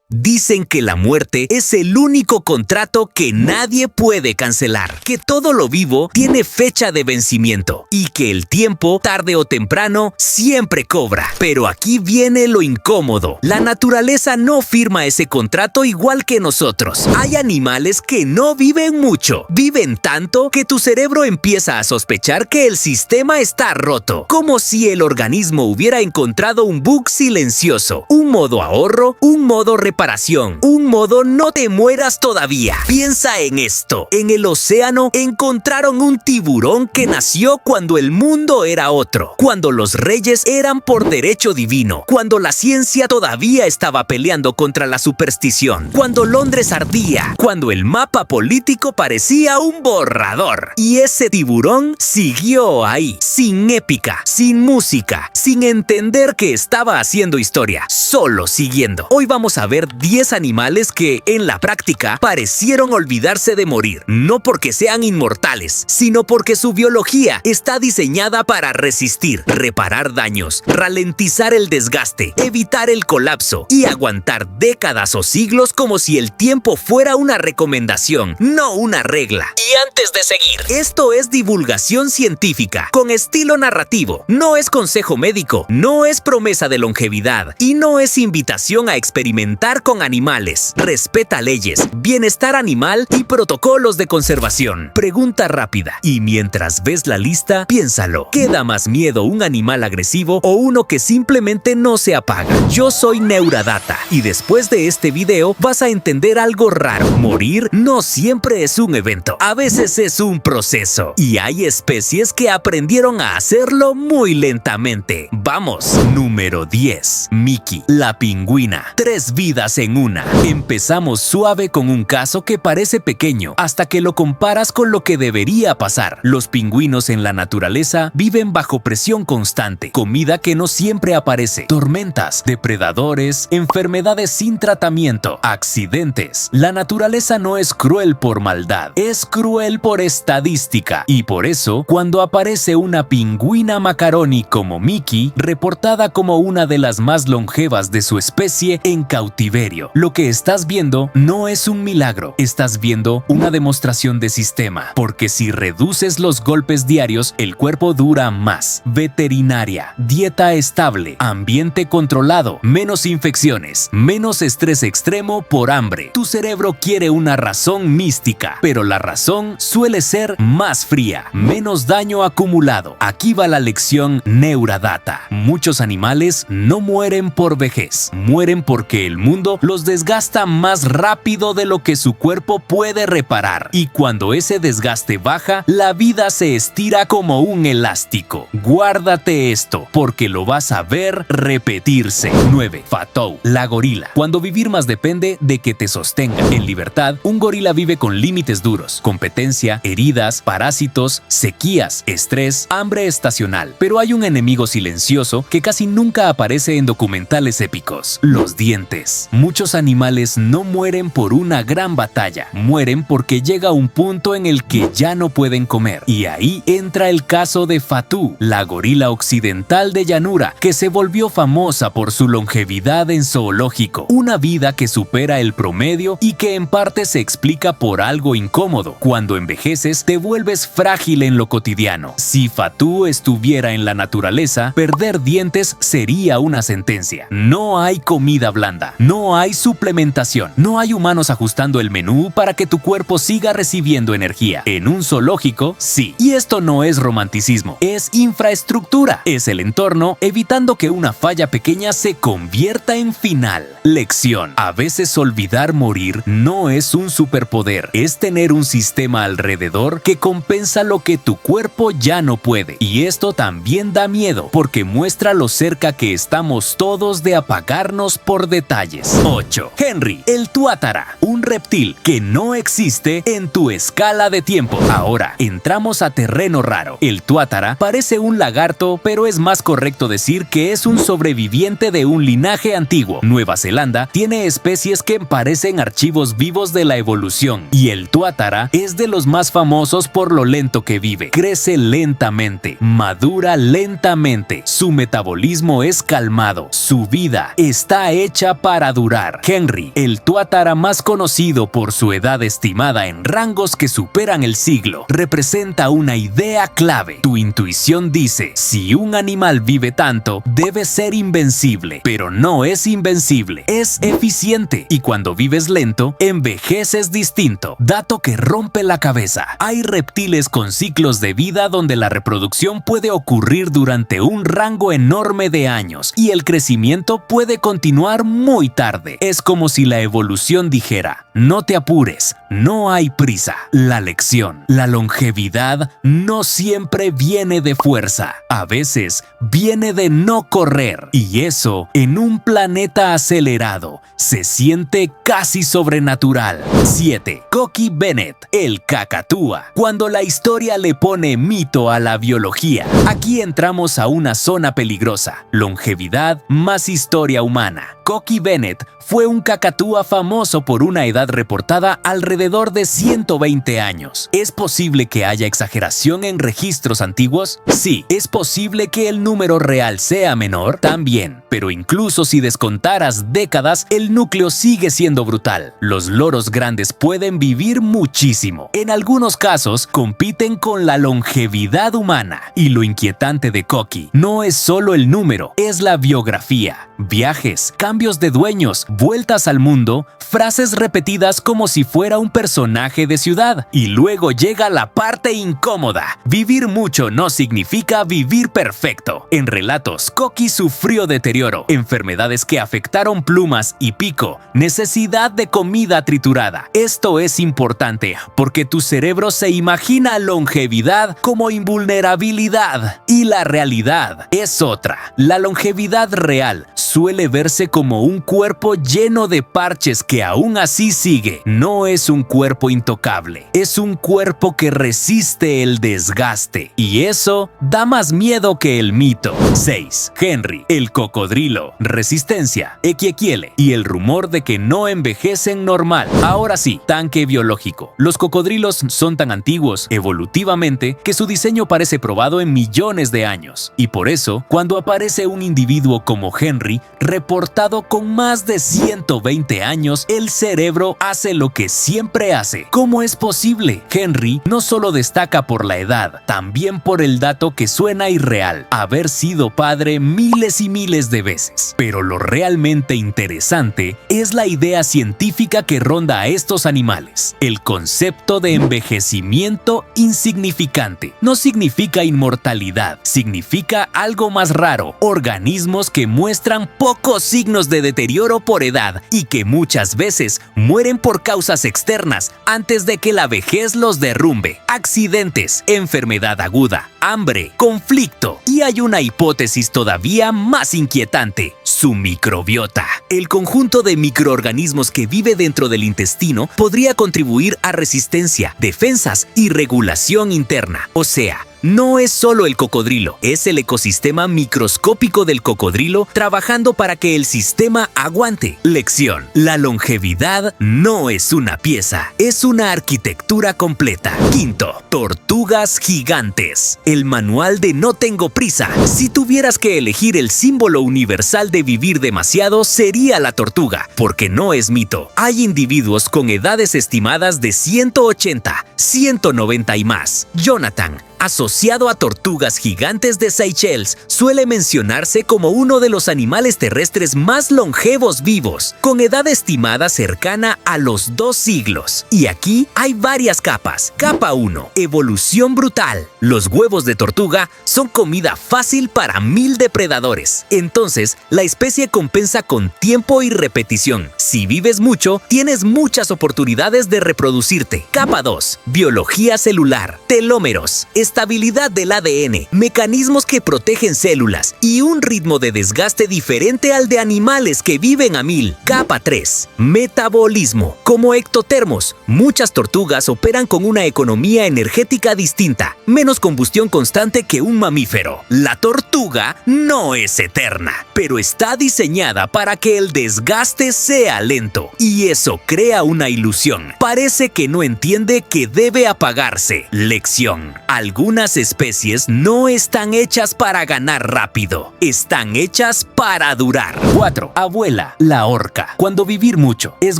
Dicen que la muerte es el único contrato que nadie puede cancelar, que todo lo vivo tiene fecha de vencimiento y que el tiempo, tarde o temprano, siempre cobra. Pero aquí viene lo incómodo. La naturaleza no firma ese contrato igual que nosotros. Hay animales que no viven mucho, viven tanto que tu cerebro empieza a sospechar que el sistema está roto, como si el organismo hubiera encontrado un bug silencioso, un modo ahorro, un modo reparación, un modo no te mueras todavía. Piensa en esto. En el océano encontraron un tiburón que nació cuando el mundo era otro, cuando los reyes eran por derecho divino, cuando la ciencia todavía estaba peleando contra la superstición, cuando Londres ardía, cuando el mapa político parecía un borrador. Y ese tiburón siguió ahí, sin épica, sin música, sin entender que estaba haciendo historia, solo siguiendo. Hoy vamos a ver 10 animales que, en la práctica, parecieron olvidarse de morir, no porque sean inmortales, sino porque su biología está diseñada para resistir, reparar daños, ralentizar el desgaste, evitar el colapso y aguantar décadas o siglos como si el tiempo fuera una recomendación, no una regla. Y antes de seguir, esto es divulgación científica, con estilo narrativo, no es consejo médico, no es promesa de longevidad y no es invitación a experimentar con animales. Respeta leyes, bienestar animal y protocolos de conservación. Pregunta rápida. Y mientras ves la lista, piénsalo. ¿Qué da más miedo, un animal agresivo o uno que simplemente no se apaga? Yo soy Neuradata y después de este video vas a entender algo raro. Morir no siempre es un evento, a veces es un proceso. Y hay especies que aprendieron a hacerlo muy lentamente. Vamos. Número 10. Mickey, la pingüina. 3 vidas en una. Empezamos suave con un caso que parece pequeño, hasta que lo comparas con lo que debería pasar. Los pingüinos en la naturaleza viven bajo presión constante, comida que no siempre aparece, tormentas, depredadores, enfermedades sin tratamiento, accidentes. La naturaleza no es cruel por maldad, es cruel por estadística. Y por eso, cuando aparece una pingüina macaroni como Mickey, reportada como una de las más longevas de su especie en cautiverio, lo que estás viendo no es un milagro, estás viendo una demostración de sistema, porque si reduces los golpes diarios, el cuerpo dura más. Veterinaria, dieta estable, ambiente controlado, menos infecciones, menos estrés extremo por hambre. Tu cerebro quiere una razón mística, pero la razón suele ser más fría, menos daño acumulado. Aquí va la lección Neuradata. Muchos animales no mueren por vejez, mueren porque el mundo los desgasta más rápido de lo que su cuerpo puede reparar. Y cuando ese desgaste baja, la vida se estira como un elástico. Guárdate esto, porque lo vas a ver repetirse. 9. Fatou, la gorila. Cuando vivir más depende de que te sostenga. En libertad, un gorila vive con límites duros, competencia, heridas, parásitos, sequías, estrés, hambre estacional. Pero hay un enemigo silencioso que casi nunca aparece en documentales épicos: los dientes. Muchos animales no mueren por una gran batalla, mueren porque llega un punto en el que ya no pueden comer. Y ahí entra el caso de Fatou, la gorila occidental de llanura, que se volvió famosa por su longevidad en zoológico, una vida que supera el promedio y que en parte se explica por algo incómodo. Cuando envejeces, te vuelves frágil en lo cotidiano. Si Fatou estuviera en la naturaleza, perder dientes sería una sentencia. No hay comida blanda, no hay suplementación, no hay humanos ajustando el menú para que tu cuerpo siga recibiendo energía. En un zoológico, sí. Y esto no es romanticismo, es infraestructura. Es el entorno evitando que una falla pequeña se convierta en final. Lección: a veces olvidar morir no es un superpoder, es tener un sistema alrededor que compensa lo que tu cuerpo ya no puede. Y esto también da miedo, porque muestra lo cerca que estamos todos de apagarnos por detalles. 8. Henry, el tuátara, un reptil que no existe en tu escala de tiempo. Ahora, entramos a terreno raro. El tuátara parece un lagarto, pero es más correcto decir que es un sobreviviente de un linaje antiguo. Nueva Zelanda tiene especies que parecen archivos vivos de la evolución, y el tuátara es de los más famosos por lo lento que vive. Crece lentamente, madura lentamente, su metabolismo es calmado, su vida está hecha para madurar. Henry, el tuátara más conocido por su edad estimada en rangos que superan el siglo, representa una idea clave. Tu intuición dice, si un animal vive tanto, debe ser invencible, pero no es invencible, es eficiente. Y cuando vives lento, envejeces distinto. Dato que rompe la cabeza. Hay reptiles con ciclos de vida donde la reproducción puede ocurrir durante un rango enorme de años y el crecimiento puede continuar muy tarde. Es como si la evolución dijera, no te apures, no hay prisa. La lección, la longevidad no siempre viene de fuerza, a veces viene de no correr, y eso en un planeta acelerado se siente casi sobrenatural. 7. Coqui Bennett, el cacatúa. Cuando la historia le pone mito a la biología, aquí entramos a una zona peligrosa. Longevidad más historia humana. Coqui Bennett fue un cacatúa famoso por una edad reportada alrededor de 120 años. ¿Es posible que haya exageración en registros antiguos? Sí. ¿Es posible que el número real sea menor? También. Pero incluso si descontaras décadas, el núcleo sigue siendo brutal. Los loros grandes pueden vivir muchísimo. En algunos casos, compiten con la longevidad humana. Y lo inquietante de Coqui no es solo el número, es la biografía. Viajes, cambios de dueños, vueltas al mundo, frases repetidas como si fuera un personaje de ciudad. Y luego llega la parte incómoda. Vivir mucho no significa vivir perfecto. En relatos, Coqui sufrió deterioro, enfermedades que afectaron plumas y pico, necesidad de comida triturada. Esto es importante porque tu cerebro se imagina longevidad como invulnerabilidad y la realidad es otra. La longevidad real suele verse como un cuerpo lleno de parches que aún así sigue. No es un cuerpo intocable, es un cuerpo que resiste el desgaste. Y eso da más miedo que el mito. 6. Henry, el cocodrilo. Resistencia, Equiequiele y el rumor de que no envejecen normal. Ahora sí, tanque biológico. Los cocodrilos son tan antiguos evolutivamente que su diseño parece probado en millones de años. Y por eso, cuando aparece un individuo como Henry, reportado con más de 120 años, el cerebro hace lo que siempre hace. ¿Cómo es posible? Henry no solo destaca por la edad, también por el dato que suena irreal, haber sido padre miles y miles de veces. Pero lo realmente interesante es la idea científica que ronda a estos animales. El concepto de envejecimiento insignificante no significa inmortalidad, significa algo más raro, organismos que muestran pocos signos de deterioro por edad y que muchas veces mueren por causas externas antes de que la vejez los derrumbe. Accidentes, enfermedad aguda, hambre, conflicto. Y hay una hipótesis todavía más inquietante: su microbiota. El conjunto de microorganismos que vive dentro del intestino podría contribuir a resistencia, defensas y regulación interna. O sea, no es solo el cocodrilo, es el ecosistema microscópico del cocodrilo trabajando para que el sistema aguante. Lección: la longevidad no es una pieza, es una arquitectura completa. 5. Tortugas gigantes. El manual de no tengo prisa. Si tuvieras que elegir el símbolo universal de vivir demasiado, sería la tortuga, porque no es mito. Hay individuos con edades estimadas de 180, 190 y más. Jonathan, asociado a tortugas gigantes de Seychelles, suele mencionarse como uno de los animales terrestres más longevos vivos, con edad estimada cercana a los 2 siglos. Y aquí hay varias capas. Capa 1. Evolución brutal. Los huevos de tortuga son comida fácil para 1000 depredadores. Entonces, la especie compensa con tiempo y repetición. Si vives mucho, tienes muchas oportunidades de reproducirte. Capa 2. Biología celular. Telómeros. Estabilidad del ADN, mecanismos que protegen células y un ritmo de desgaste diferente al de animales que viven a 1000. Capa 3. Metabolismo. Como ectotermos, muchas tortugas operan con una economía energética distinta, menos combustión constante que un mamífero. La tortuga no es eterna, pero está diseñada para que el desgaste sea lento, y eso crea una ilusión. Parece que no entiende que debe apagarse. Lección: algunos Algunas especies no están hechas para ganar rápido, están hechas para durar. 4. Abuela, la orca. Cuando vivir mucho es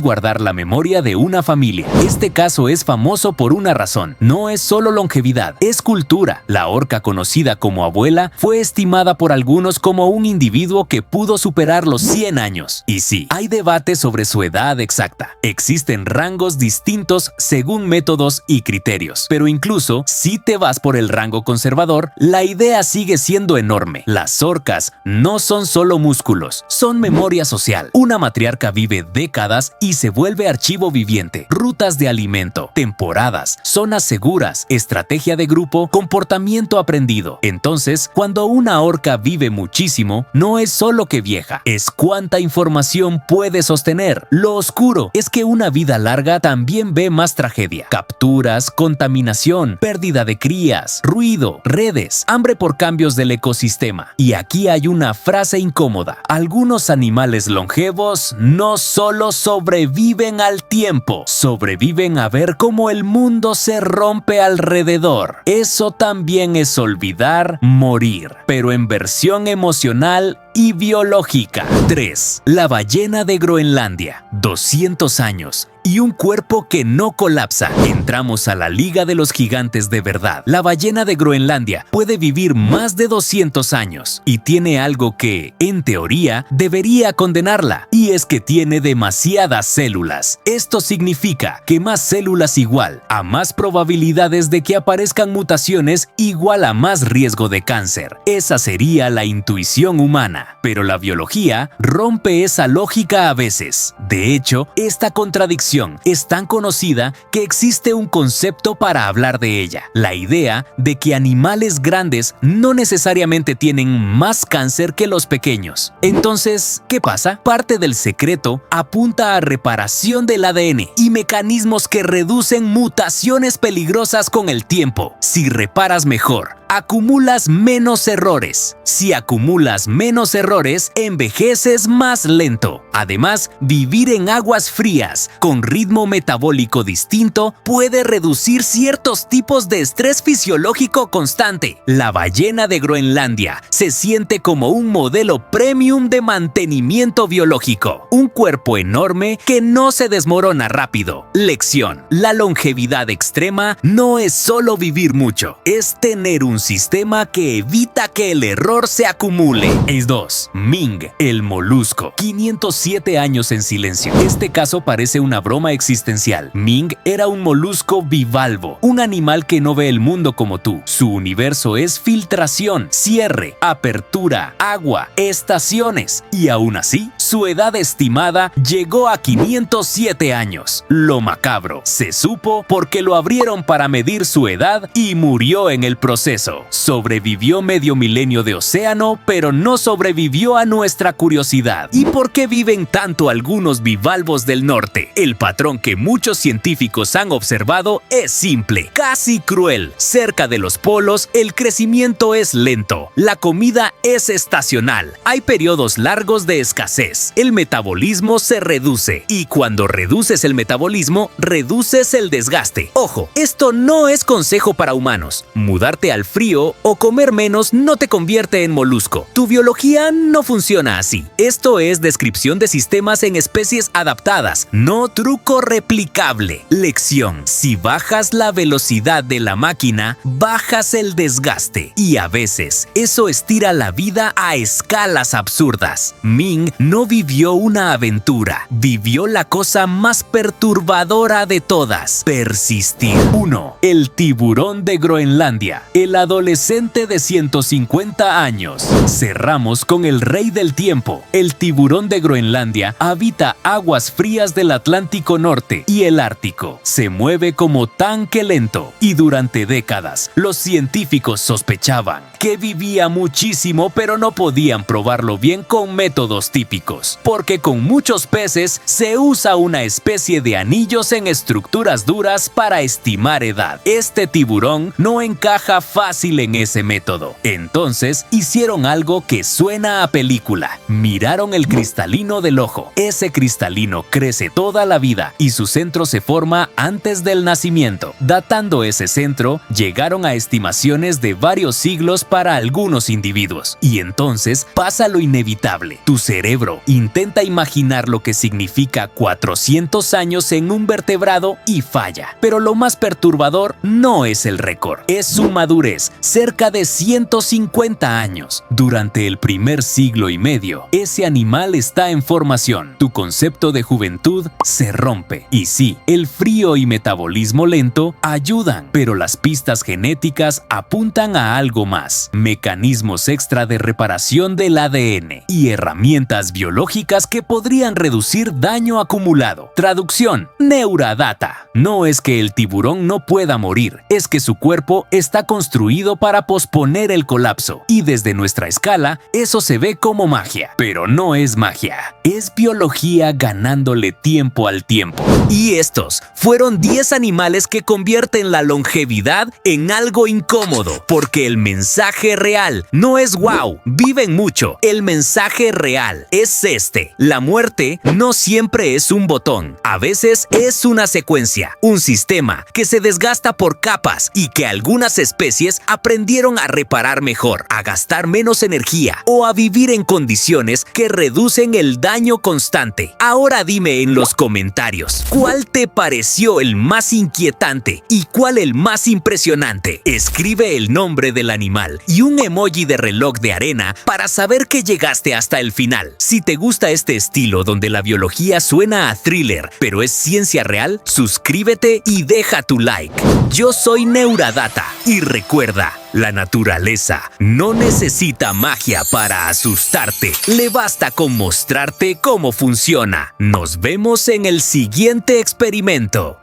guardar la memoria de una familia. Este caso es famoso por una razón. No es solo longevidad, es cultura. La orca, conocida como abuela, fue estimada por algunos como un individuo que pudo superar los 100 años. Y sí, hay debate sobre su edad exacta. Existen rangos distintos según métodos y criterios. Pero incluso si te vas por el rango conservador, la idea sigue siendo enorme. Las orcas no son solo músculos, son memoria social. Una matriarca vive décadas y se vuelve archivo viviente. Rutas de alimento, temporadas, zonas seguras, estrategia de grupo, comportamiento aprendido. Entonces, cuando una orca vive muchísimo, no es solo que vieja, es cuánta información puede sostener. Lo oscuro es que una vida larga también ve más tragedia. Capturas, contaminación, pérdida de crías, ruido, redes, hambre por cambios del ecosistema. Y aquí hay una frase incómoda. Algunos animales longevos no solo sobreviven al tiempo, sobreviven a ver cómo el mundo se rompe alrededor. Eso también es olvidar morir, pero en versión emocional y biológica. 3. La ballena de Groenlandia. 200 años. Y un cuerpo que no colapsa. Entramos a la Liga de los Gigantes de verdad. La ballena de Groenlandia puede vivir más de 200 años y tiene algo que, en teoría, debería condenarla, y es que tiene demasiadas células. Esto significa que más células igual a más probabilidades de que aparezcan mutaciones igual a más riesgo de cáncer. Esa sería la intuición humana, pero la biología rompe esa lógica a veces. De hecho, esta contradicción es tan conocida que existe un concepto para hablar de ella. La idea de que animales grandes no necesariamente tienen más cáncer que los pequeños. Entonces, ¿qué pasa? Parte del secreto apunta a reparación del ADN y mecanismos que reducen mutaciones peligrosas con el tiempo. Si reparas mejor, acumulas menos errores. Si acumulas menos errores, envejeces más lento. Además, vivir en aguas frías, con ritmo metabólico distinto, puede reducir ciertos tipos de estrés fisiológico constante. La ballena de Groenlandia se siente como un modelo premium de mantenimiento biológico. Un cuerpo enorme que no se desmorona rápido. Lección: la longevidad extrema no es solo vivir mucho, es tener un sistema que evita que el error se acumule. 2. Ming, el molusco. 507 años en silencio. Este caso parece una broma existencial. Ming era un molusco bivalvo, un animal que no ve el mundo como tú. Su universo es filtración, cierre, apertura, agua, estaciones. Y aún así, su edad estimada llegó a 507 años. Lo macabro se supo porque lo abrieron para medir su edad y murió en el proceso. Sobrevivió medio milenio de océano, pero no sobrevivió a nuestra curiosidad. ¿Y por qué viven tanto algunos bivalvos del norte? El patrón que muchos científicos han observado es simple, casi cruel. Cerca de los polos, el crecimiento es lento. La comida es estacional. Hay periodos largos de escasez. El metabolismo se reduce. Y cuando reduces el metabolismo, reduces el desgaste. Ojo, esto no es consejo para humanos. Mudarte al frío o comer menos no te convierte en molusco. Tu biología no funciona así. Esto es descripción de sistemas en especies adaptadas, no truco replicable. Lección: si bajas la velocidad de la máquina, bajas el desgaste. Y a veces, eso estira la vida a escalas absurdas. Ming no vivió una aventura, vivió la cosa más perturbadora de todas: persistir. 1. El tiburón de Groenlandia. El adolescente de 150 años. Cerramos con el rey del tiempo. El tiburón de Groenlandia habita aguas frías del Atlántico Norte y el Ártico. Se mueve como tanque lento y durante décadas los científicos sospechaban que vivía muchísimo, pero no podían probarlo bien con métodos típicos. datos, porque con muchos peces se usa una especie de anillos en estructuras duras para estimar edad. Este tiburón no encaja fácil en ese método. Entonces hicieron algo que suena a película. Miraron el cristalino del ojo. Ese cristalino crece toda la vida y su centro se forma antes del nacimiento. Datando ese centro, llegaron a estimaciones de varios siglos para algunos individuos. Y entonces pasa lo inevitable. Tu cerebro intenta imaginar lo que significa 400 años en un vertebrado y falla. Pero lo más perturbador no es el récord, es su madurez, cerca de 150 años. Durante el primer siglo y medio, ese animal está en formación. Tu concepto de juventud se rompe. Y sí, el frío y metabolismo lento ayudan, pero las pistas genéticas apuntan a algo más: mecanismos extra de reparación del ADN y herramientas biológicas que podrían reducir daño acumulado. Traducción: Neuradata. No es que el tiburón no pueda morir, es que su cuerpo está construido para posponer el colapso, y desde nuestra escala eso se ve como magia. Pero no es magia, es biología ganándole tiempo al tiempo. Y estos fueron 10 animales que convierten la longevidad en algo incómodo, porque el mensaje real no es wow, viven mucho. El mensaje real es este: la muerte no siempre es un botón, a veces es una secuencia, un sistema que se desgasta por capas y que algunas especies aprendieron a reparar mejor, a gastar menos energía o a vivir en condiciones que reducen el daño constante. Ahora dime en los comentarios, ¿cuál te pareció el más inquietante y cuál el más impresionante? Escribe el nombre del animal y un emoji de reloj de arena para saber que llegaste hasta el final. Si te gusta este estilo donde la biología suena a thriller, pero es ciencia real, suscríbete y deja tu like. Yo soy Neuradata y recuerda, la naturaleza no necesita magia para asustarte. Le basta con mostrarte cómo funciona. Nos vemos en el siguiente experimento.